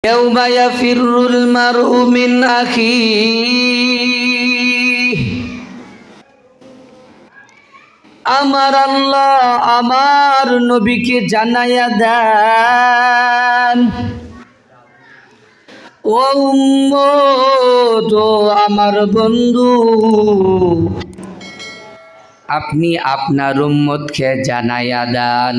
يوم يفر المرء من أخيه আমার আল্লাহ আমার নবীকে জানায়া দেন, ও উম্মত, ও আমার বন্ধু, আপনি আপনার উম্মতকে জানায়া দেন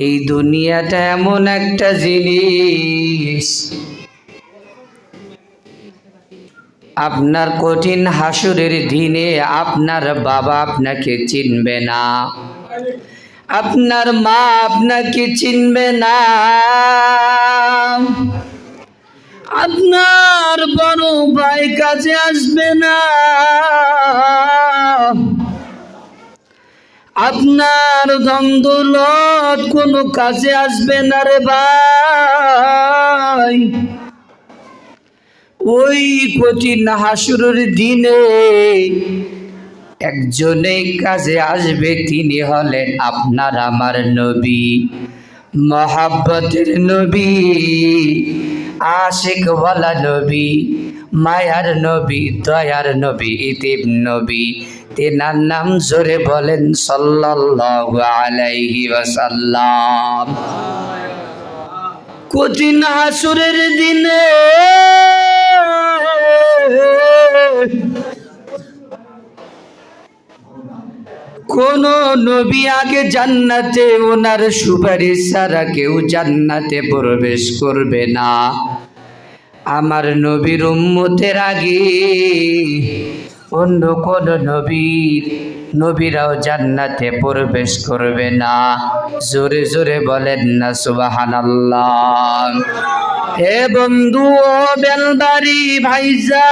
এই দুনিয়াটা এমন একটা জিনিস, আপনার কঠিন হাসরের দিনে আপনার বাবা আপনাকে চিনবে না, আপনার মা আপনাকে চিনবে না, আপনার বড় ভাই কাছে আসবে না, আপনার ধন দৌলত কোনো কাজে আসবে না রে ভাই। ওই কঠিন হাসরের দিনে একজনেই কাজে আসবে, তিনি হলেন আপনার আমার নবী, মহাব্বতের নবী, আশিকওয়ালা নবী, মায়ার নবী, দয়ার নবী, ইতিব নবী। তেনার নাম জোরে বলেন সাল্লাল্লাহু আলাইহি ওয়াসাল্লাম। কঠিন হাসরের দিনে কোন নবী আগে জান্নাতে, ওনার সুপারিশ ছাড়া কেউ জান্নাতে প্রবেশ করবে না। আমার নবীর উম্মতের আগে অন্য কোন নবীরাও জান্নাতে প্রবেশ করবে না। জোরে জোরে বলেন না সুবহানাল্লাহ। হে বন্ধু, ও বেলবাড়ি ভাইজান,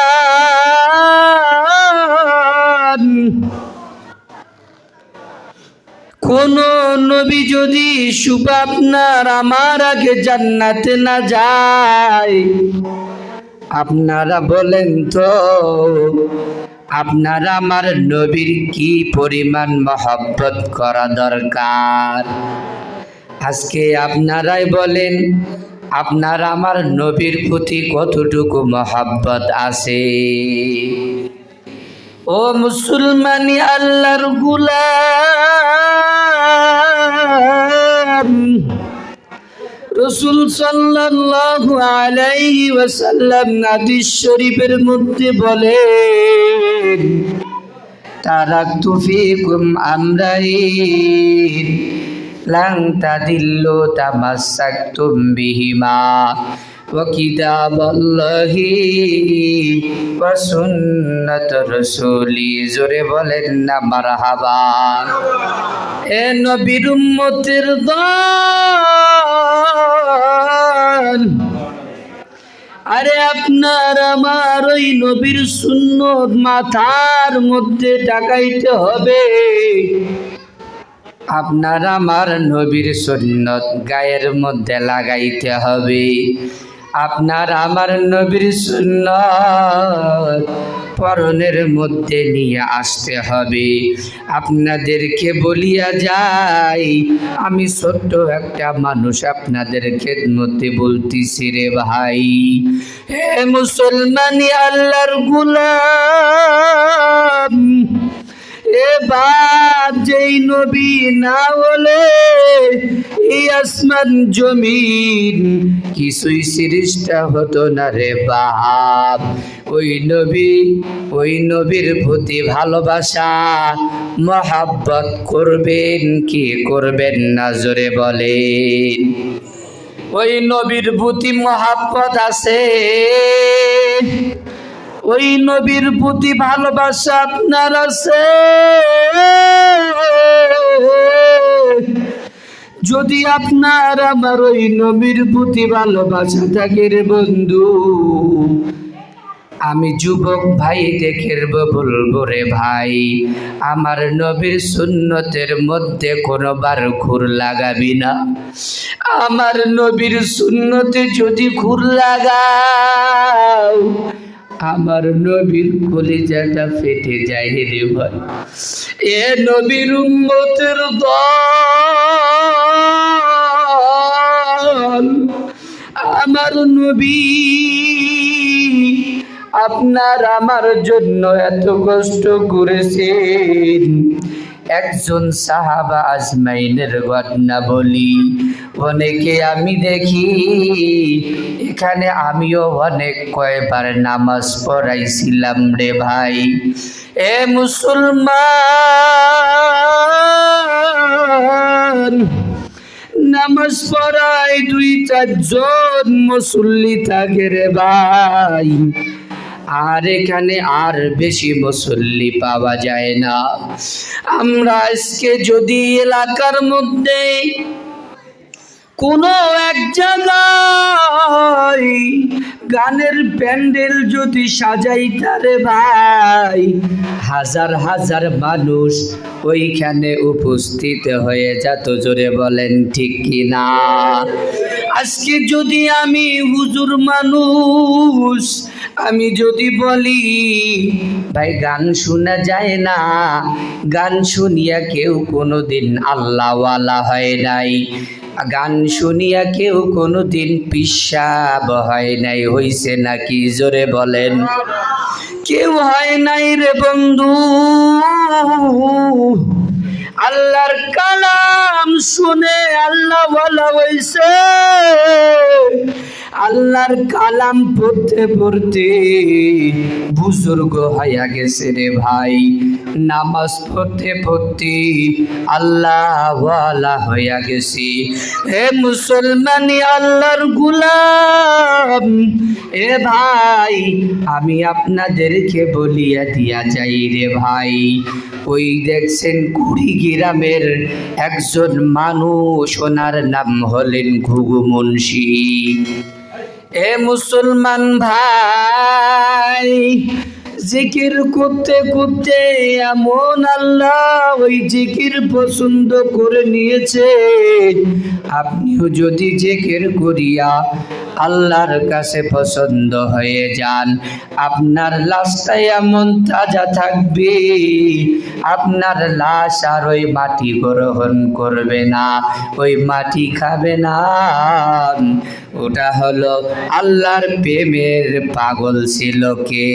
কোন নবী যদি শুভ আপনার আমার আগে জান্নাতে না যায়, আপনারা বলেন তো আপনারা আমার নবীর কি পরিমাণ মহব্বত করা দরকার। আজকে আপনারাই বলেন আপনার আমার নবীর প্রতি কতটুকু মহব্বত আছে। ও মুসলমানি আল্লাহর গোলাম, রাসূল সাল্লাল্লাহু আলাইহি ওয়াসাল্লাম হাদিস শরীফের মধ্যে বলেন, তারাকতু ফীকুম আমরাইন লান তাদিল্লু তামাসসাকতুম বিহিমা ওয়া কিতাবাল্লাহি ওয়া সুন্নাত রাসূলি। জোরে বলেন না মারহাবা। এ নবীর উম্মতের দল, আরে আপনার আমার ওই নবীর সুন্নত মাথার মধ্যে টাকাইতে হবে, আপনার আমার নবীর সুন্নত গায়ের মধ্যে লাগাইতে হবে, আপনার আমার নবীর সুন্নত পরনের মধ্যে নিয়ে আসতে হবে। আপনাদেরকে বলিয়া যাই, আমি ছোট্ট একটা মানুষ আপনাদের খেদমতে বলতেছি রে ভাই। হে মুসলমানি আল্লাহর গোলাম, এবার যেই নবী না বলে এই আসমান জমিন কিছুই সৃষ্টি হতো না রে বাপ। ওই নবীর প্রতি ভালোবাসা মহাব্বত করবেন কি করবেন না, জোরে বলেন। ওই নবীর প্রতি মহাব্বত আছে, ওই নবীর প্রতি ভালোবাসা আপনার আছে। যদি আপনার আমার ওই নবীর প্রতি ভালোবাসা থাকে রে বন্ধু, আমি যুবক ভাই দেখে বলবো রে ভাই, আমার নবীর সুন্নতের মধ্যে কোনোবার খুর লাগাবি না। আমার নবীর সুন্নতে যদি খুর লাগাও, আমার নবীর কলিজাটা ফেটে যায় রে ভাই। এ নবীর উম্মতের দল, আমার নবী আপনার আমার জন্য এত কষ্ট করেছেন। একজন সাহাবা আজমাইনের ঘটনা বলি, অনেকে আমি দেখি এখানে আমিও অনেক কয়বার নামাজ পড়াইছিলাম রে ভাই। এ মুসলমান, নামাজ পড়ায় 2-4 জন মুসল্লি থাকে রে ভাই, আর এখানে আর বেশি মুসল্লি পাওয়া যায় না। আমরা আজকে যদি এলাকার মধ্যে কোনো এক জায়গায় গানের প্যান্ডেল যদি সাজাইতারে ভাই, হাজার হাজার মানুষ ওইখানে উপস্থিত হয়ে যেত। জোরে বলেন ঠিক কি না? আজকে যদি আমি হুজুর মানুষ, আমি যদি বলি ভাই গান শোনা যায় না, গান শুনিয়া কেউ কোনোদিন আল্লাহওয়ালা হয় নাই, গান শুনিয়া কেউ কোনোদিন পিশাব হয় নাই, হইছে নাকি? জোরে বলেন। কেউ হয় নাই রে বন্ধু। আল্লাহর কালাম শুনে আল্লাহ ওয়ালা হইছে। আল্লাহর কালাম পড়তে পড়তে বুজুর্গ হইয়া গেছে রে ভাই। নামাজ পড়তে পড়তে আল্লাহ ওয়ালা হইয়া গেছে। হে মুসলমানি আল্লাহর গোলাম, এ ভাই আমি আপনাদেরকে বলিয়া দিয়া যাই রে ভাই, ওই দেখছেন কুড়িগ্রামের একজন মানুষ, ওনার নাম হলেন ঘুঘু মুন্সি। এ মুসলমান ভাই, জিকির করতে করতে এমন আল্লাহ ওই জিকির পছন্দ করে নিয়েছে, আপনিও যদি জিকির করিয়া আল্লাহর কাছে পছন্দ হয়ে যান, আপনার লাশটা এমন তাজা থাকবে, আপনার লাশ আর ওই মাটি গ্রহণ করবে না, ওই মাটি খাবে না। ওটা হলো আল্লাহর প্রেমের পাগল ছিল কে?